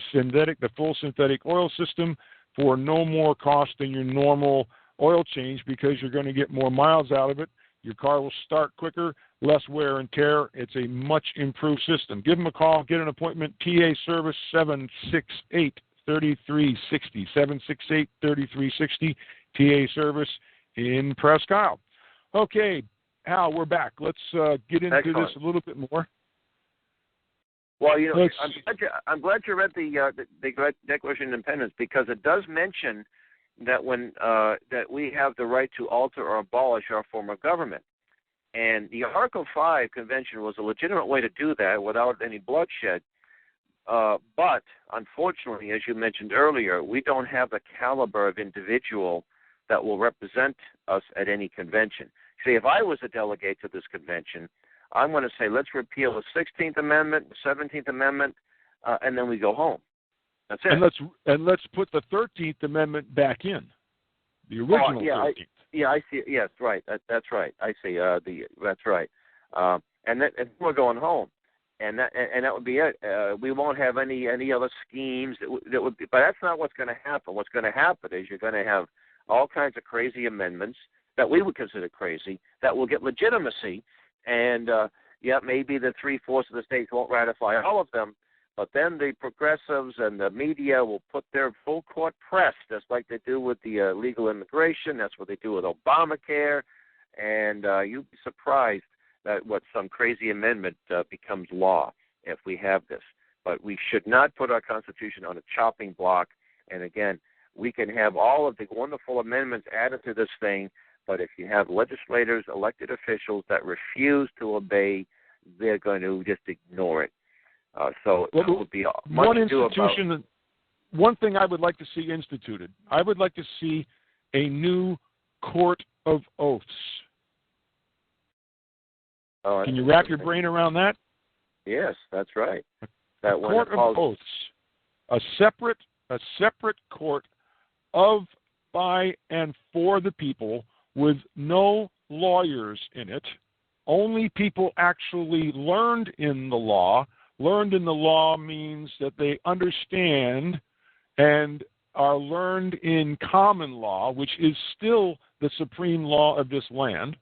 full synthetic oil system for no more cost than your normal oil change, because you're going to get more miles out of it. Your car will start quicker, less wear and tear. It's a much improved system. Give them a call, get an appointment. TA Service 768-3360. 768-3360. TA Service in Presque Isle. Okay, Al, we're back. Let's get into this a little bit more. Well, I'm glad you read the Declaration of Independence, because it does mention that that we have the right to alter or abolish our form of government, and the Article 5 Convention was a legitimate way to do that without any bloodshed. But unfortunately, as you mentioned earlier, we don't have the caliber of individual that will represent us at any convention. See, if I was a delegate to this convention, I'm going to say, let's repeal the 16th Amendment, the 17th Amendment, and then we go home. That's it. And let's put the 13th Amendment back in. The original 13th. I see. Yes, right. That's right. I see. That's right. And we're going home, and that would be it. We won't have any other schemes that would be. But that's not what's going to happen. What's going to happen is you're going to have all kinds of crazy amendments that we would consider crazy that will get legitimacy, and maybe the 3/4 of the states won't ratify all of them. But then the progressives and the media will put their full court press, just like they do with the legal immigration. That's what they do with Obamacare. And you'd be surprised that what some crazy amendment becomes law if we have this. But we should not put our Constitution on a chopping block. And again, we can have all of the wonderful amendments added to this thing, but if you have legislators, elected officials that refuse to obey, they're going to just ignore it. So it would be much to do about. One thing I would like to see instituted, I would like to see a new court of oaths. Can you wrap your brain around that? Yes, that's right. A court of oaths, a separate court of, by, and for the people, with no lawyers in it, only people actually learned in the law. Learned in the law means that they understand and are learned in common law, which is still the supreme law of this land.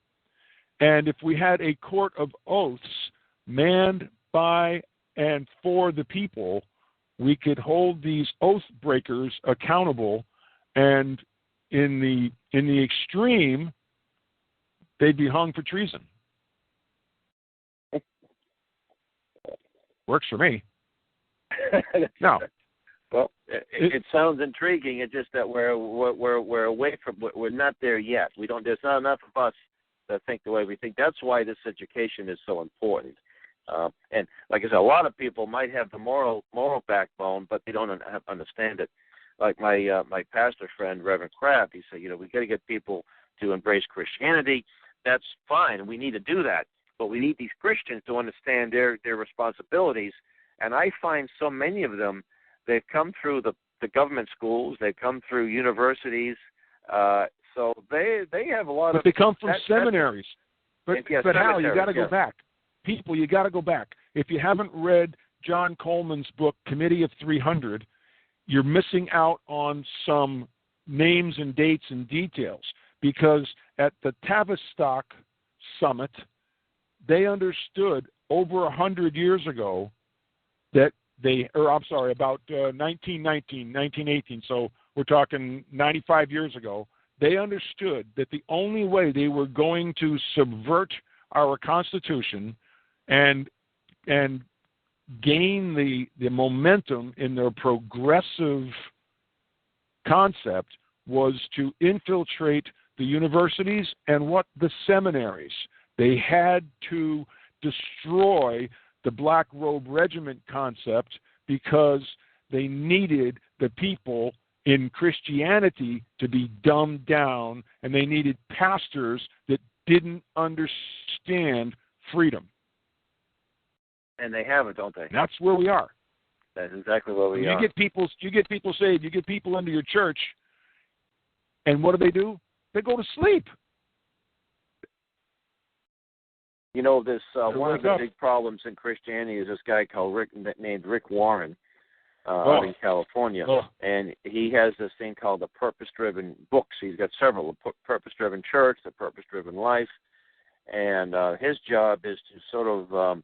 And if we had a court of oaths manned by and for the people, we could hold these oath breakers accountable, and in the extreme, they'd be hung for treason. Works for me. No. Well, it sounds intriguing. It's just that we're away from. We're not there yet. We don't. There's not enough of us that think the way we think. That's why this education is so important. And like I said, a lot of people might have the moral backbone, but they don't understand it. Like my pastor friend, Reverend Crabb, he said, we got to get people to embrace Christianity. That's fine. We need to do that. But we need these Christians to understand their responsibilities. And I find so many of them, they've come through the government schools, they've come through universities, so they have a lot of... But they come from seminaries. But Hal, you got to go back. People, you got to go back. If you haven't read John Coleman's book, Committee of 300, you're missing out on some names and dates and details, because at the Tavistock Summit, they understood over 100 years ago that about 1918, so we're talking 95 years ago, they understood that the only way they were going to subvert our Constitution and gain the momentum in their progressive concept was to infiltrate the universities and the seminaries. They had to destroy the Black Robe Regiment concept because they needed the people in Christianity to be dumbed down, and they needed pastors that didn't understand freedom. And they have it, don't they? That's where we are. That's exactly where we are. You get people saved. You get people into your church, and what do? They go to sleep. This one of the big problems in Christianity is this guy named Rick Warren out in California. And he has this thing called the Purpose-Driven Books. He's got several, the Purpose-Driven Church, the Purpose-Driven Life. And his job is to sort of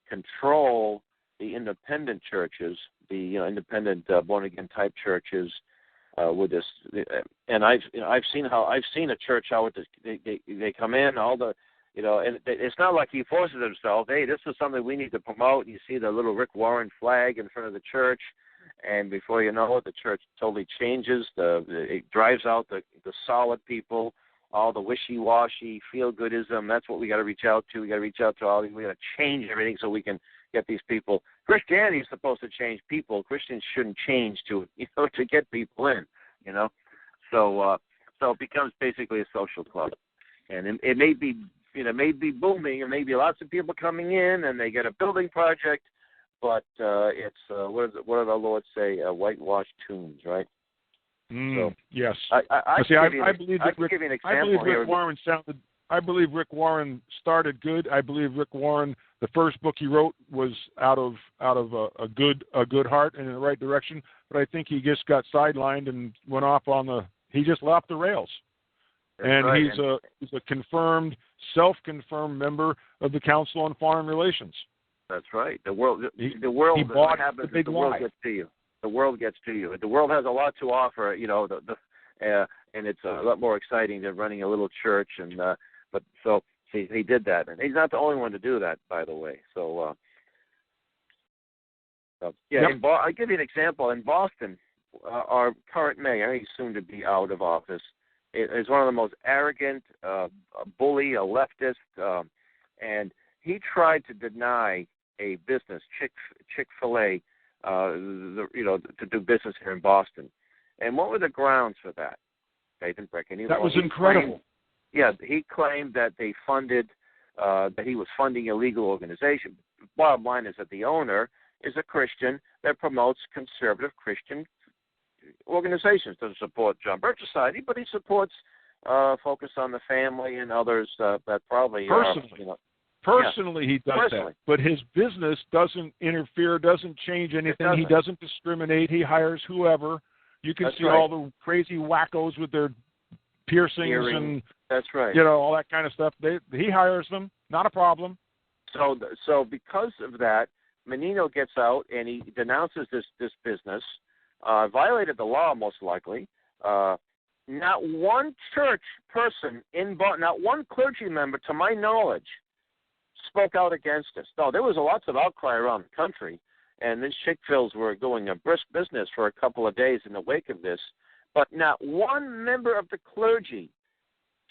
control the independent churches, the independent born-again type churches with this. And I've seen a church how they come in, all the... and it's not like he forces himself, hey, this is something we need to promote. And you see the little Rick Warren flag in front of the church, and before you know it, the church totally changes. It drives out the solid people, all the wishy-washy, feel-goodism. That's what we got to reach out to. We got to reach out to all these. We got to change everything so we can get these people. Christianity is supposed to change people. Christians shouldn't change to get people in. So it becomes basically a social club, and it may be. May be booming, and maybe lots of people coming in, and they get a building project, but it's what did our Lord say? Whitewashed tombs, right? Yes. I believe Rick Warren started good. I believe Rick Warren, the first book he wrote was out of a good heart and in the right direction. But I think he just got sidelined and went off he just left the rails. And right. he's a self-confirmed member of the Council on Foreign Relations. That's right. The world he bought the big lie. Gets to you. The world gets to you. The world has a lot to offer, and it's a lot more exciting than running a little church. But he did that, and he's not the only one to do that, by the way. So Yep. I'll give you an example. In Boston, our current mayor, he's soon to be out of office, is one of the most arrogant, bully, a leftist, and he tried to deny a business, Chick-fil-A, to do business here in Boston. And what were the grounds for that? They didn't break any law. That was incredible. He claimed that they funded, that he was funding illegal organization. Bottom line is that the owner is a Christian that promotes conservative Christian organizations. Doesn't support John Birch Society, but he supports focus on the family and others that probably Personally, he does that. But his business doesn't interfere, doesn't change anything. He doesn't discriminate. He hires whoever. You can see all the crazy wackos with their piercings and all that kind of stuff. He hires them. Not a problem. So because of that, Menino gets out and he denounces this business. Violated the law, most likely. Not one church person not one clergy member, to my knowledge, spoke out against this. No, there was lots of outcry around the country, and these Chick-fils were going a brisk business for a couple of days in the wake of this. But not one member of the clergy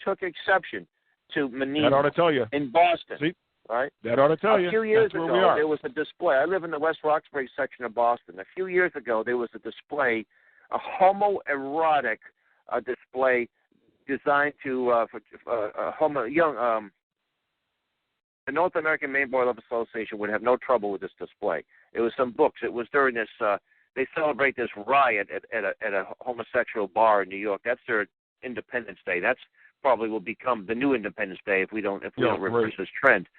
took exception to Menino. That ought to tell you. In Boston. See? Right? That ought to tell you. A few years ago, there was a display. I live in the West Roxbury section of Boston. A few years ago, there was a display, a homoerotic display designed to the North American Maine Bar Love Association would have no trouble with this display. It was some books. It was during this. They celebrate this riot at a homosexual bar in New York. That's their Independence Day. That's probably will become the new Independence Day if we don't reverse this trend.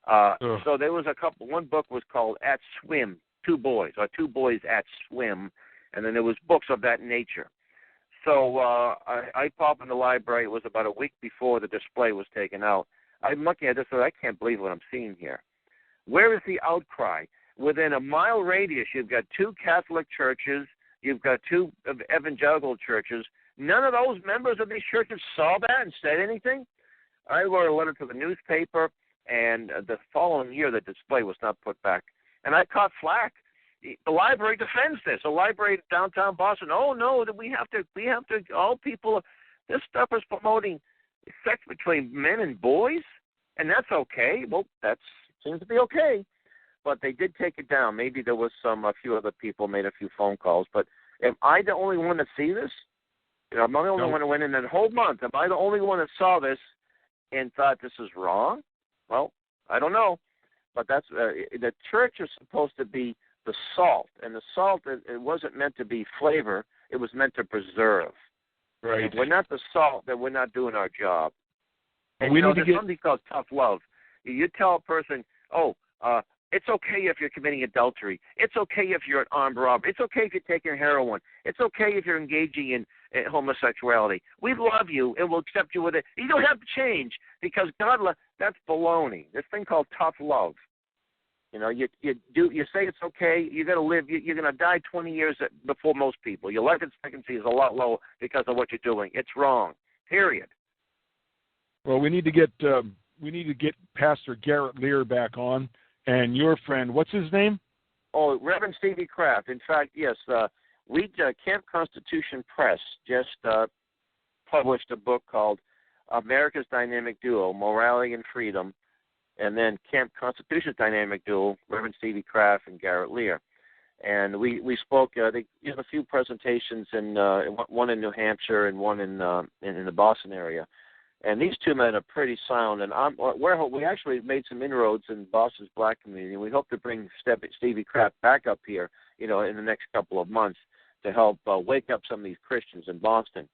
So there was one book was called At Swim, Two Boys at Swim, and then there was books of that nature. So I popped in the library. It was about a week before the display was taken out. I'm looking at this and I can't believe what I'm seeing here. Where is the outcry? Within a mile radius, you've got two Catholic churches, you've got two evangelical churches. None of those members of these churches saw that and said anything. I wrote a letter to the newspaper, and the following year the display was not put back. And I caught flack. The library defends this. The library in downtown Boston, oh no, that we have to, all people, this stuff is promoting sex between men and boys, and that's okay. Well, that seems to be okay. But they did take it down. Maybe there was a few other people made a few phone calls. But am I the only one to see this? Am I the only one who went in that whole month? Am I the only one that saw this and thought this is wrong? Well, I don't know. But that's the church is supposed to be the salt, and the salt it wasn't meant to be flavor. It was meant to preserve. Right. If we're not the salt, then we're not doing our job. And we need there's something called tough love. You tell a person, it's okay if you're committing adultery. It's okay if you're an armed robber. It's okay if you're taking heroin. It's okay if you're engaging in homosexuality. We love you and we'll accept you with it. You don't have to change because God. That's baloney. This thing called tough love. You say it's okay. You're going to live. You're going to die 20 years before most people. Your life expectancy is a lot lower because of what you're doing. It's wrong. Period. Well, we need to get Pastor Garrett Lear back on, and your friend. What's his name? Oh, Reverend Stevie Kraft. In fact, yes. Camp Constitution Press just published a book called America's Dynamic Duo: Morality and Freedom. And then Camp Constitution's dynamic duo, Reverend Stevie Kraft and Garrett Lear. And we spoke, they gave a few presentations, one in New Hampshire and one in the Boston area. And these two men are pretty sound. And we actually made some inroads in Boston's black community. And we hope to bring Stevie Kraft back up here, in the next couple of months to help wake up some of these Christians in Boston.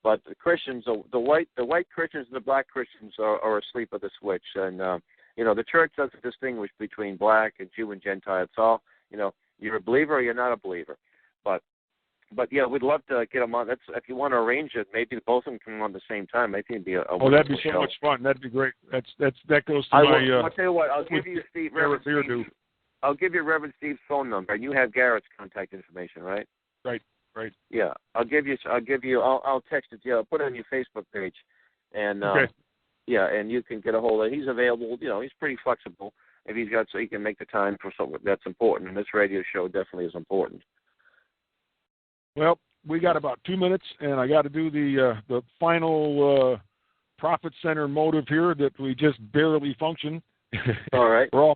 But the Christians, the white Christians and the black Christians are asleep at the switch. And, the church doesn't distinguish between black and Jew and Gentile. It's all, you're a believer or you're not a believer. But yeah, we'd love to get them on. That's, if you want to arrange it, maybe both of them can come on at the same time. I think it'd be a that'd be so show. much fun. That'd be great. That goes to I'll tell you what. I'll give you I'll give you Reverend Steve's phone number, and you have Garrett's contact information, right? Right. Yeah, I'll text it to you. I'll put it on your Facebook page, and okay. Yeah, and you can get a hold of. He's available. He's pretty flexible. If he's got, so he can make the time for something that's important. And this radio show definitely is important. Well, we got about 2 minutes, and I got to do the final profit center motive here that we just barely function. All right. We're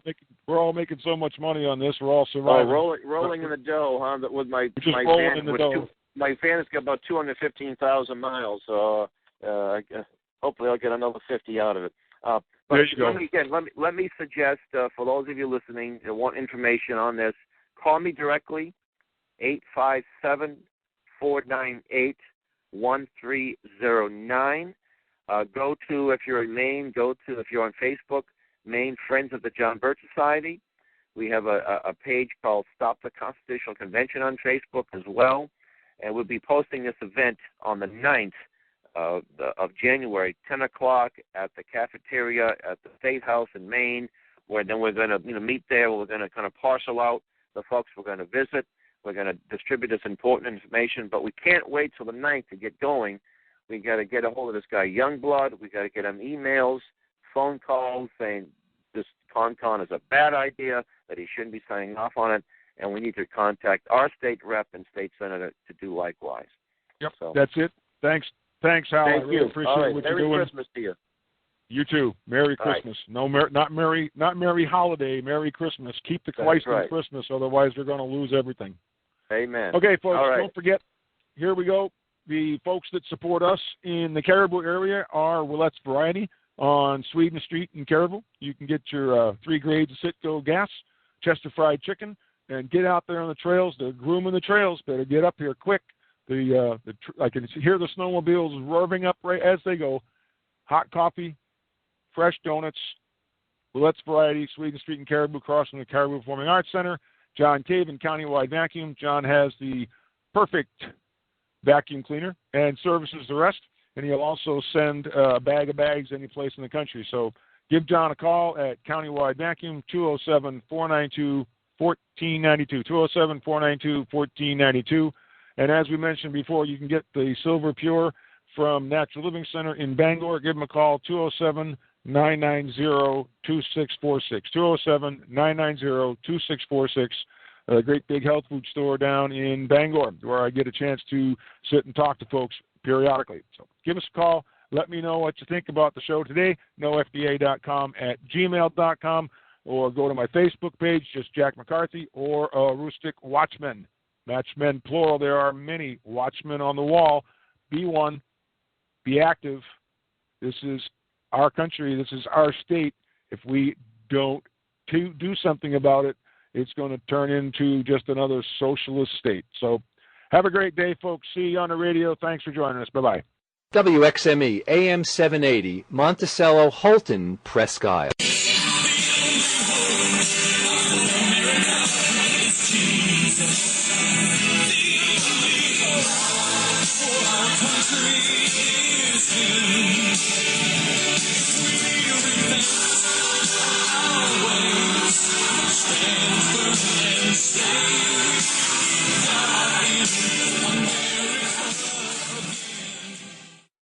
all making so much money on this. We're all surviving. Rolling in the dough, huh? With my rolling in the dough. My van has got about 215,000 miles. So hopefully I'll get another 50 out of it. But there you go. Let me suggest for those of you listening that want information on this, call me directly. 857-498-1309. Go to, if you're in Maine, if you're on Facebook, Maine Friends of the John Birch Society. We have a page called Stop the Constitutional Convention on Facebook as well. And we'll be posting this event on the 9th of January, 10 o'clock at the cafeteria at the State House in Maine, where then we're going to meet there. We're going to kind of parcel out the folks we're going to visit. We're going to distribute this important information, but we can't wait till the 9th to get going. We got to get a hold of this guy Youngblood. We got to get him emails, phone calls saying this CON is a bad idea, that he shouldn't be signing off on it, and we need to contact our state rep and state senator to do likewise. Yep, so, that's it. Thanks, Hal. Thank I really you. appreciate what you're doing. Merry Christmas to you. You too. Merry Christmas. Right. Not Merry Holiday. Merry Christmas. Keep the Christ in Christmas, otherwise we're going to lose everything. Amen. Okay, folks, right. Don't forget, here we go. The folks that support us in the Caribou area are Willette's Variety on Sweden Street in Caribou. You can get your 3 grades of Citgo gas, Chester fried chicken, and get out there on the trails. They're grooming the trails. Better get up here quick. I can hear the snowmobiles revving up right as they go. Hot coffee, fresh donuts, Willette's Variety, Sweden Street in Caribou, across from the Caribou Performing Arts Center. John Caven, Countywide Vacuum. John has the perfect vacuum cleaner and services the rest, and he'll also send a bag of bags any place in the country. So give John a call at Countywide Vacuum, 207-492-1492, 207-492-1492. And as we mentioned before, you can get the Silver Pure from Natural Living Center in Bangor. Give them a call, 207-990-2646, 207-990-2646. A great big health food store down in Bangor where I get a chance to sit and talk to folks periodically. So give us a call. Let me know what you think about the show today, nofda.com@gmail.com, or go to my Facebook page, just Jack McCarthy, or Aroostook Watchman. Watchmen, plural. There are many watchmen on the wall. Be one. Be active. This is our country. This is our state. If we don't do something about it, it's going to turn into just another socialist state. So have a great day, folks. See you on the radio. Thanks for joining us. Bye-bye. WXME, AM 780, Monticello, Holton, Presque Isle.